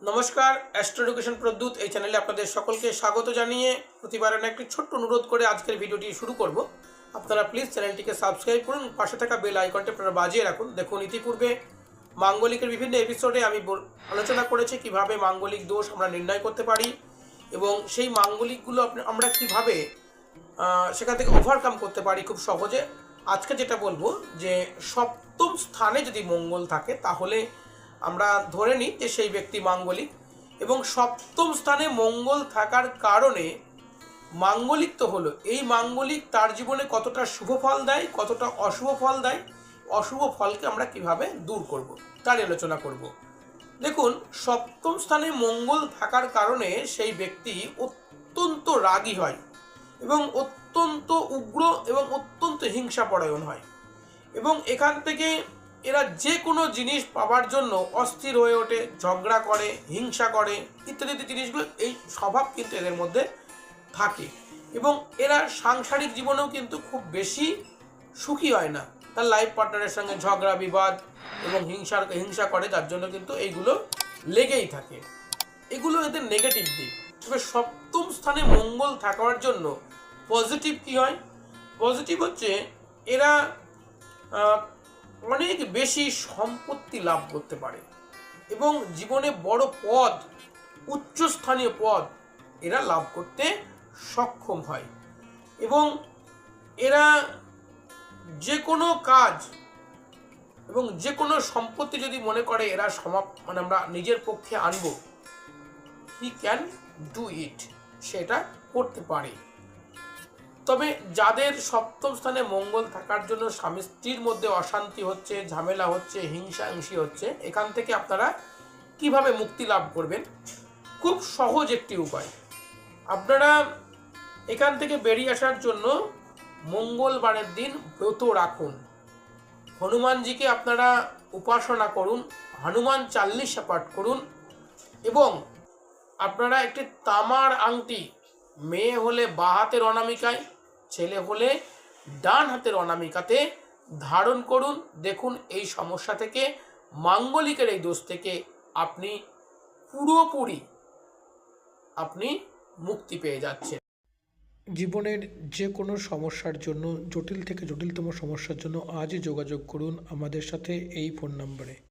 নমস্কার, astro education Pradyut এই চ্যানেলে আপনাদের সকলকে স্বাগত জানিয়ে প্রতিবারের একটি ছোট্ট অনুরোধ করে আজকের ভিডিওটি শুরু করব। আপনারা প্লিজ চ্যানেলটিকে সাবস্ক্রাইব করুন, পাশে থাকা বেল আইকনটি আপনারা বাজিয়ে রাখুন। দেখুন, ইতিপূর্বে মাঙ্গলিকের বিভিন্ন এপিসোডে আমি আলোচনা করেছি কিভাবে মাঙ্গলিক দোষ আমরা নির্ণয় করতে পারি এবং সেই মাঙ্গলিকগুলো আমরা কিভাবে সেখান থেকে ওভারকাম করতে পারি খুব সহজে। আজকে যেটা বলবো যে সপ্তম স্থানে যদি মঙ্গল থাকে তাহলে আমরা ধরে নিই যে সেই ব্যক্তি মাঙ্গলিক, এবং সপ্তম স্থানে মঙ্গল থাকার কারণে মাঙ্গলিক তো হলো, এই মাঙ্গলিক তার জীবনে কতটা শুভ ফল দেয়, কতটা অশুভ ফল দেয়, অশুভ ফলকে আমরা কিভাবে দূর করব তার আলোচনা করব। দেখুন, সপ্তম স্থানে মঙ্গল থাকার কারণে সেই ব্যক্তি অত্যন্ত রাগী হয় এবং অত্যন্ত উগ্র এবং অত্যন্ত হিংসাপরায়ণ হয়, এবং এখান থেকে এরা যে কোনো জিনিস পাওয়ার জন্য অস্থির হয়ে ওঠে, ঝগড়া করে, হিংসা করে, ইত্যাদি জিনিসগুলো, এই স্বভাব কিন্তু এদের মধ্যে থাকে। এবং এরা সাংসারিক জীবনেও কিন্তু খুব বেশি সুখী হয় না, তার লাইফ পার্টনারের সঙ্গে ঝগড়া বিবাদ এবং হিংসা করে, যার জন্য কিন্তু এইগুলো লেগেই থাকে। এগুলো এদের নেগেটিভ দিক। তবে সপ্তম স্থানে মঙ্গল থাকার জন্য পজিটিভ কি হয়? পজিটিভ হচ্ছে এরা অনেক বেশি সম্পত্তি লাভ করতে পারে এবং জীবনে বড় পদ, উচ্চস্থানীয় পদ এরা লাভ করতে সক্ষম হয়, এবং এরা যে কোনো কাজ এবং যে কোনো সম্পত্তি যদি মনে করে এরা আমরা নিজের পক্ষে আনব, হি ক্যান ডু ইট, সেটা করতে পারে। তবে যাদের সপ্তম স্থানে মঙ্গল থাকার জন্য স্বামী স্ত্রীর মধ্যে অশান্তি হচ্ছে, ঝামেলা হচ্ছে, হিংসি হচ্ছে, এখান থেকে আপনারা কিভাবে মুক্তি লাভ করবেন? খুব সহজ একটি উপায়। আপনারা এখান থেকে বেরিয়ে আসার জন্য মঙ্গলবারের দিন ব্রত রাখুন, হনুমানজিকে আপনারা উপাসনা করুন, হনুমান চাল্লিশা পাঠ করুন, এবং আপনারা একটি তামার আংটি, মেয়ে হলে বাঁ হাতের অনামিকায়, ছেলে হলে ডান হাতের অনামিকাতে ধারণ করুন। দেখুন, এই সমস্যা থেকে, মাঙ্গলিকের এই দোষ থেকে আপনি পুরোপুরি মুক্তি পেয়ে যাচ্ছেন। জীবনের যে কোনো সমস্যার জন্য, জটিল থেকে জটিলতম সমস্যার জন্য আজই যোগাযোগ করুন আমাদের সাথে এই ফোন নম্বরে।